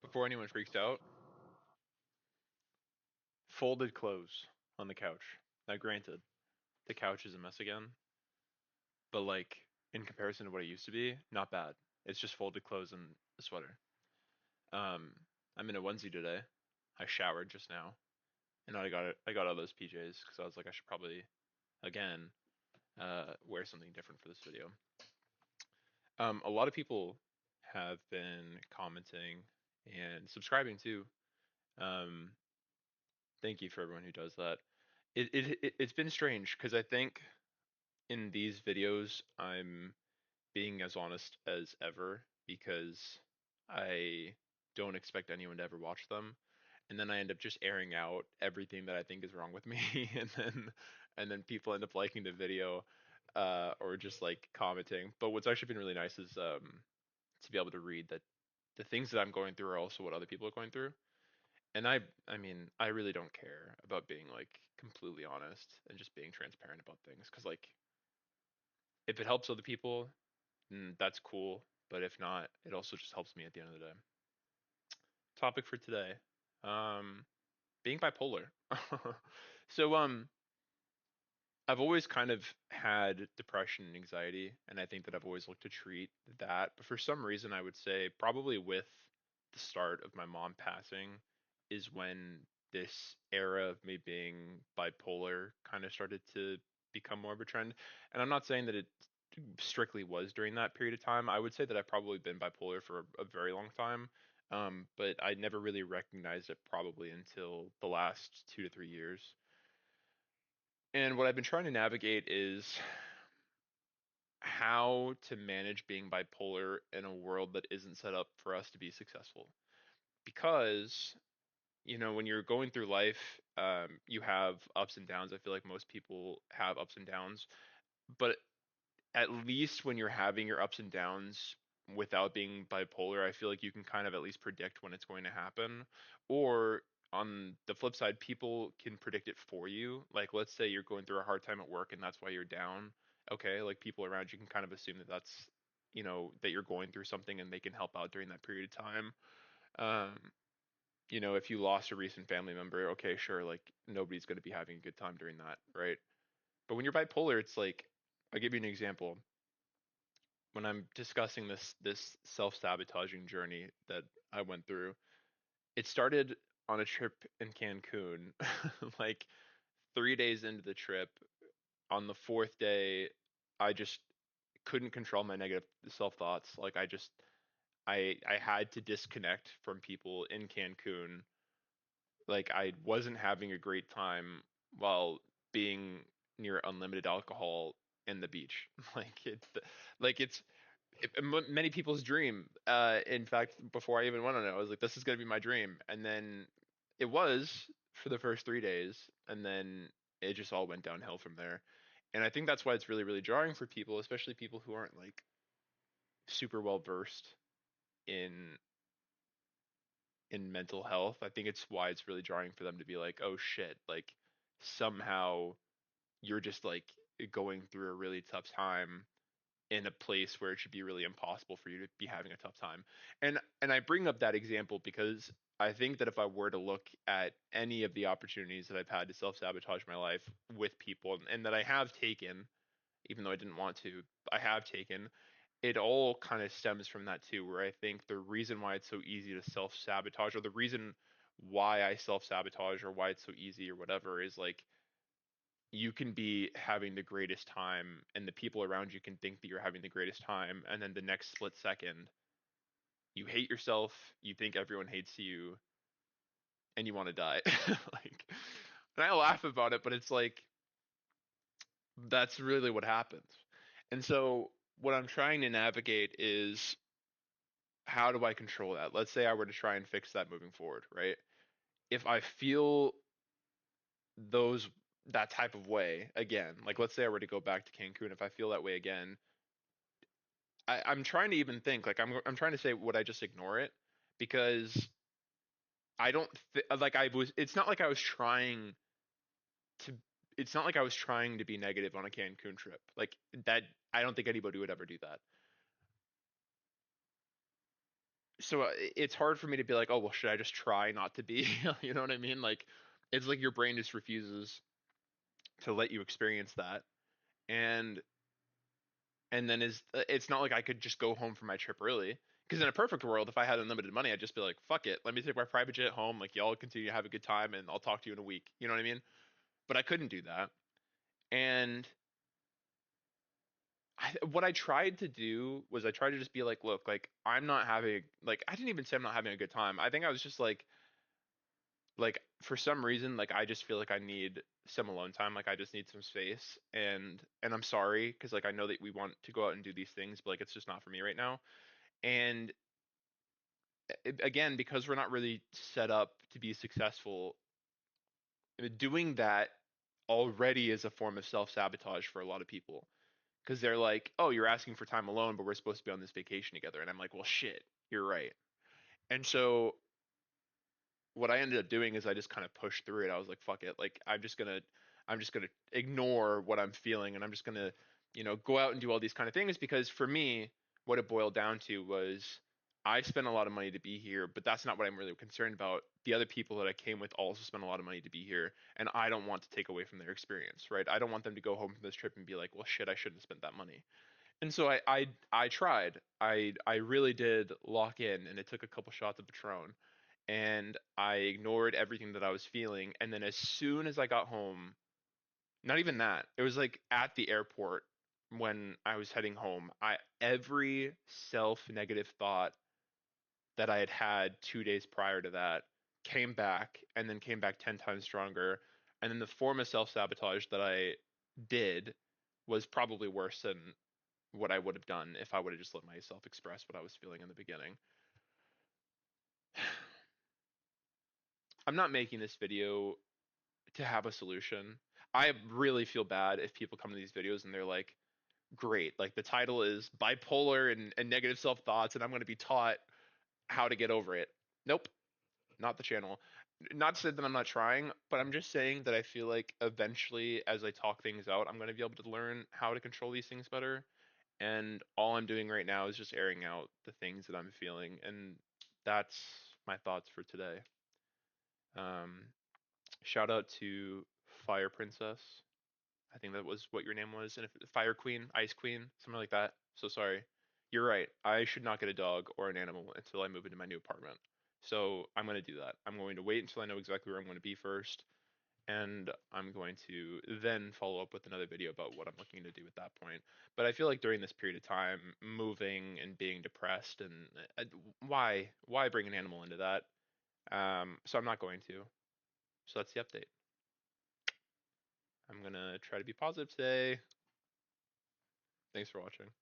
Before anyone freaks out, folded clothes on the couch. Now, granted, the couch is a mess again, but like in comparison to what it used to be, not bad. It's just folded clothes and a sweater. I'm in a onesie today. I showered just now, and I got all those PJs because I was like, I should probably again wear something different for this video. A lot of people have been commenting and subscribing too. Um, Thank you for everyone who does that. It's been strange because I think in these videos I'm being as honest as ever because I don't expect anyone to ever watch them. And then I end up just airing out everything that I think is wrong with me and then people end up liking the video or just like commenting. But what's actually been really nice is to be able to read that the things that I'm going through are also what other people are going through. And I mean, I really don't care about being like completely honest and just being transparent about things because like if it helps other people, that's cool. But if not, it also just helps me at the end of the day. Topic for today, um, being bipolar. So I've always kind of had depression and anxiety, and I think that I've always looked to treat that. But for some reason, I would say probably with the start of my mom passing is when this era of me being bipolar kind of started to become more of a trend. And I'm not saying that it strictly was during that period of time. I would say that I've probably been bipolar for a very long time. But I never really recognized it probably until the last 2 to 3 years. And what I've been trying to navigate is how to manage being bipolar in a world that isn't set up for us to be successful. Because, when you're going through life, you have ups and downs. I feel like most people have ups and downs. But at least when you're having your ups and downs without being bipolar, I feel like you can kind of at least predict when it's going to happen. Or on the flip side, people can predict it for you. Like, let's say you're going through a hard time at work and that's why you're down. Okay, like people around you can kind of assume that that you're going through something and they can help out during that period of time. Um, if you lost a recent family member, okay, sure, like nobody's going to be having a good time during that, right? But when you're bipolar, it's like, I'll give you an example when I'm discussing this self-sabotaging journey that I went through, it started on a trip in Cancun. Like 3 days into the trip, on the fourth day, I just couldn't control my negative self-thoughts. Like I had to disconnect from people in Cancun. Like I wasn't having a great time while being near unlimited alcohol and the beach. Like many people's dream. In fact, before I even went on it, I was like, this is going to be my dream. And then it was for the first 3 days, and then it just all went downhill from there. And I think that's why it's really, really jarring for people, especially people who aren't like super well versed in mental health. I think it's why it's really jarring for them to be like, oh shit, like somehow you're just like going through a really tough time in a place where it should be really impossible for you to be having a tough time. And I bring up that example because I think that if I were to look at any of the opportunities that I've had to self-sabotage my life with people and that I have taken, even though I didn't want to, I have taken, it all kind of stems from that too, where I think the reason why it's so easy to self-sabotage or the reason why I self-sabotage or why it's so easy or whatever is like you can be having the greatest time and the people around you can think that you're having the greatest time and then the next split second you hate yourself, you think everyone hates you, and you want to die. Like, and I laugh about it, but it's like that's really what happens. And so what I'm trying to navigate is how do I control that? Let's say I were to try and fix that moving forward, right? If I feel those that type of way again, like let's say I were to go back to Cancun, if I feel that way again, I'm trying to even think like I'm trying to say would I just ignore it because I don't like I was it's not like I was trying to it's not like I was trying to be negative on a Cancun trip like that I don't think anybody would ever do that. so it's hard for me to be like, oh well, should I just try not to be? You know what I mean? Like, it's like your brain just refuses to let you experience that, and then is it's not like I could just go home for my trip early. Because in a perfect world, if I had unlimited money, I'd just be like, fuck it, let me take my private jet home. Like, y'all continue to have a good time, and I'll talk to you in a week. You know what I mean? But I couldn't do that. And what I tried to do was I tried to just be like, look, like I'm not having like I didn't even say I'm not having a good time. I think I was just like for some reason like I just feel like I need some alone time. Like I just need some space, and I'm sorry because like I know that we want to go out and do these things, but like it's just not for me right now. And again, because we're not really set up to be successful, doing that already is a form of self-sabotage for a lot of people because they're like, "Oh, you're asking for time alone, but we're supposed to be on this vacation together." And I'm like, "Well, shit, you're right." And so what I ended up doing is I just kind of pushed through it. I was like, "Fuck it. Like I'm just gonna ignore what I'm feeling and I'm just gonna, go out and do all these kind of things because for me, what it boiled down to was I spent a lot of money to be here, but that's not what I'm really concerned about. The other people that I came with also spent a lot of money to be here, and I don't want to take away from their experience, right? I don't want them to go home from this trip and be like, "Well, shit, I shouldn't have spent that money." And so I tried. I really did lock in, and it took a couple shots of Patron, and I ignored everything that I was feeling. And then as soon as I got home, not even that, it was like at the airport when I was heading home, I every self-negative thought that I had had 2 days prior to that came back and then came back 10 times stronger. And then the form of self-sabotage that I did was probably worse than what I would have done if I would have just let myself express what I was feeling in the beginning. I'm not making this video to have a solution. I really feel bad if people come to these videos and they're like, great, like the title is bipolar and negative self thoughts, and I'm going to be taught how to get over it. Nope, not the channel. Not to say that I'm not trying, but I'm just saying that I feel like eventually, as I talk things out, I'm going to be able to learn how to control these things better. And all I'm doing right now is just airing out the things that I'm feeling, and that's my thoughts for today. Um, Shout out to Fire Princess. I think that was what your name was, and if Fire Queen, Ice Queen, something like that. So sorry. You're right. I should not get a dog or an animal until I move into my new apartment. So I'm going to do that. I'm going to wait until I know exactly where I'm going to be first, and I'm going to then follow up with another video about what I'm looking to do at that point. But I feel like during this period of time, moving and being depressed, and why bring an animal into that? So I'm not going to. So that's the update. I'm gonna try to be positive today. Thanks for watching.